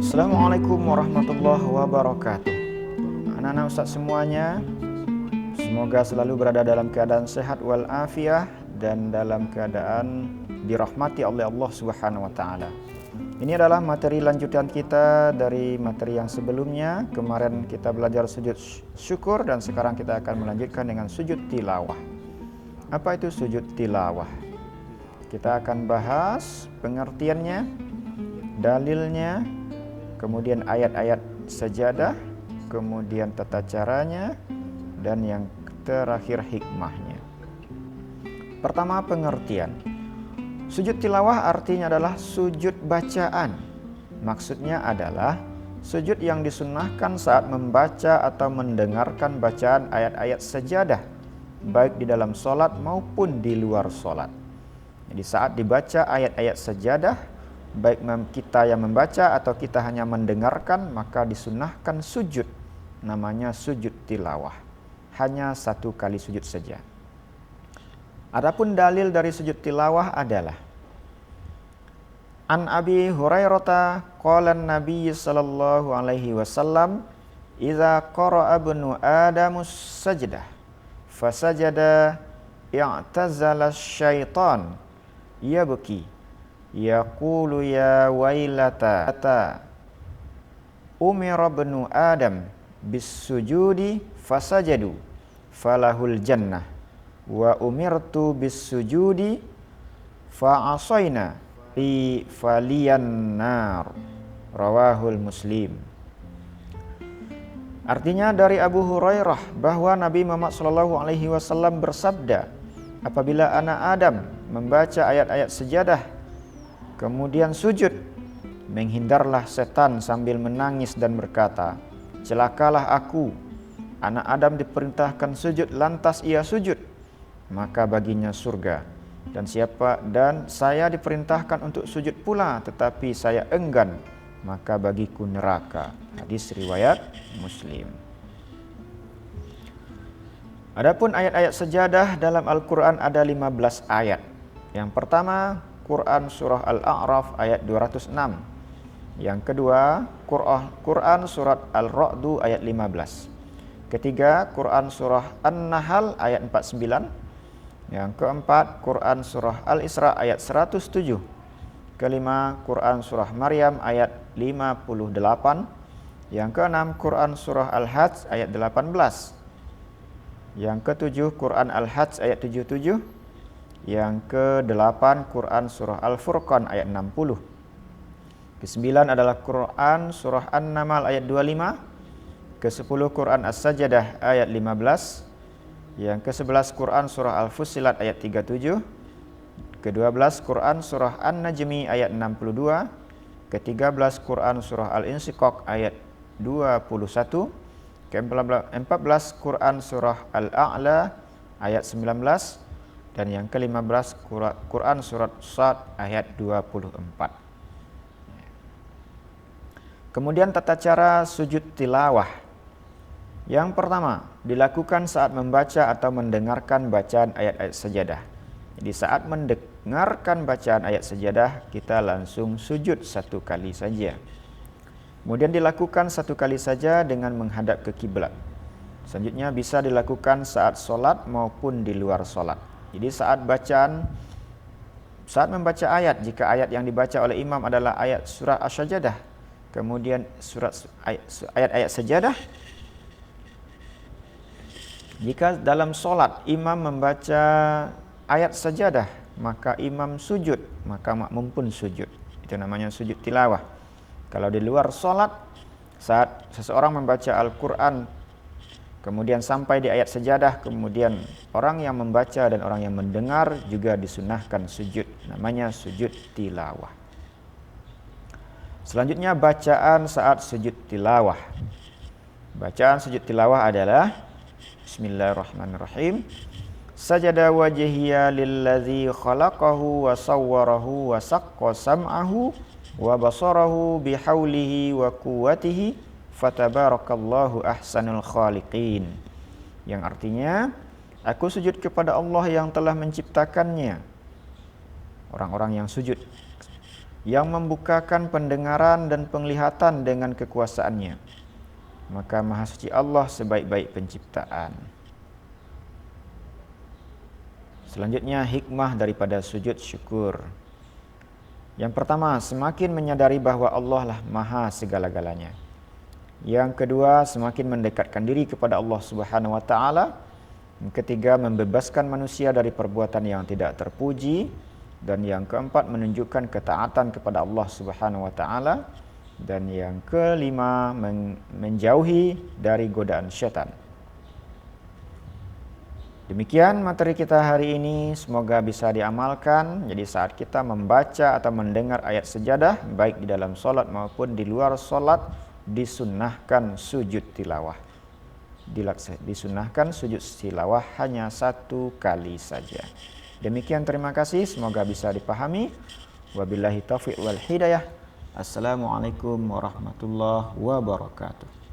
Assalamualaikum warahmatullahi wabarakatuh. Anak-anak Ustaz semuanya, semoga selalu berada dalam keadaan sehat walafiat dan dalam keadaan dirahmati oleh Allah Subhanahu wa taala. Ini adalah materi lanjutan kita dari materi yang sebelumnya. Kemarin kita belajar sujud syukur dan sekarang kita akan melanjutkan dengan sujud tilawah. Apa itu sujud tilawah? Kita akan bahas pengertiannya, dalilnya, kemudian ayat-ayat sajadah, kemudian tata caranya, dan yang terakhir hikmahnya. Pertama, pengertian. Sujud tilawah artinya adalah sujud bacaan. Maksudnya adalah sujud yang disunnahkan saat membaca atau mendengarkan bacaan ayat-ayat sajadah, baik di dalam sholat maupun di luar sholat. Jadi saat dibaca ayat-ayat sajadah, baik kita yang membaca atau kita hanya mendengarkan, maka disunnahkan sujud. Namanya sujud tilawah. Hanya satu kali sujud saja. Adapun dalil dari sujud tilawah adalah An Abi Hurairah qala an-nabiy sallallahu alaihi wasallam idza qara'a ibnu adamus sajdah fasajada i'tazala syaitan yabki yaqulu ya wailata umira ibnu adam bis sujudi fasajadu falahul jannah wa umirtu bis sujudi fa'asayna fi faliyan nar. Rawahul Muslim. Artinya dari Abu Hurairah bahwa Nabi Muhammad SAW bersabda, apabila anak Adam membaca ayat-ayat sajadah kemudian sujud, menghindarlah setan sambil menangis dan berkata, celakalah aku. Anak Adam diperintahkan sujud, lantas ia sujud, maka baginya surga. Dan saya diperintahkan untuk sujud pula, tetapi saya enggan, maka bagiku neraka. Hadis riwayat Muslim. Adapun ayat-ayat sajadah dalam Al-Quran ada 15 ayat. Yang pertama, Quran surah Al-A'raf ayat 206. Yang kedua, Quran surat Al-Ra'du ayat 15. Ketiga, Quran surah An-Nahl ayat 49. Yang keempat, Quran surah Al-Isra ayat 107. Kelima, Quran surah Maryam ayat 58. Yang keenam, Quran surah Al-Hajj ayat 18. Yang ketujuh, Quran Al-Hajj ayat 77. Yang kedelapan, Quran surah Al-Furqan ayat 60. Kesembilan adalah Quran surah An-Naml ayat 25. Kesepuluh, Quran As-Sajdah ayat 15. Yang ke-11 Quran surah Al-Fussilat ayat 37. Ke-12 Quran surah An-Najmi ayat 62. Ke-13 Quran surah Al-Insyiqaq ayat 21. Ke-14 Quran surah Al-A'la ayat 19. Dan yang ke-15 Quran surat Shad ayat 24. Kemudian tata cara sujud tilawah. Yang pertama, dilakukan saat membaca atau mendengarkan bacaan ayat-ayat sajadah. Jadi saat mendengarkan bacaan ayat sajadah, kita langsung sujud satu kali saja. Kemudian dilakukan satu kali saja dengan menghadap ke kiblat. Selanjutnya bisa dilakukan saat solat maupun di luar solat. Jadi saat membaca ayat, jika ayat yang dibaca oleh imam adalah ayat surat Asy-Sajdah, kemudian ayat-ayat sajadah. Jika dalam solat imam membaca ayat sajadah, maka imam sujud, maka makmum pun sujud. Itu namanya sujud tilawah. Kalau di luar solat, saat seseorang membaca Al-Quran, kemudian sampai di ayat sajadah, kemudian orang yang membaca dan orang yang mendengar juga disunahkan sujud. Namanya sujud tilawah. Selanjutnya bacaan saat sujud tilawah. Bacaan sujud tilawah adalah Bismillahirrahmanirrahim. Sajada wajhiya lillazi khalaqahu wa sawwarahu wa saqqa sam'ahu wa basarahu bihaulihi wa quwwatihi fatabarakallahu ahsanul khaliqin. Yang artinya, aku sujud kepada Allah yang telah menciptakannya. Orang-orang yang sujud yang membukakan pendengaran dan penglihatan dengan kekuasaannya. Maka Maha Suci Allah sebaik-baik penciptaan. Selanjutnya hikmah daripada sujud syukur. Yang pertama, semakin menyadari bahwa Allah lah Maha segala-galanya. Yang kedua, semakin mendekatkan diri kepada Allah Subhanahu wa taala. Yang ketiga, membebaskan manusia dari perbuatan yang tidak terpuji. Dan yang keempat, menunjukkan ketaatan kepada Allah Subhanahu wa taala. Dan yang kelima, menjauhi dari godaan syaitan. Demikian materi kita hari ini, semoga bisa diamalkan. Jadi saat kita membaca atau mendengar ayat sejadah, baik di dalam solat maupun di luar solat, disunnahkan sujud tilawah. Disunnahkan sujud tilawah hanya 1 kali saja. Demikian, terima kasih, semoga bisa dipahami. Wabillahi taufiq wal hidayah. Assalamualaikum warahmatullahi wabarakatuh.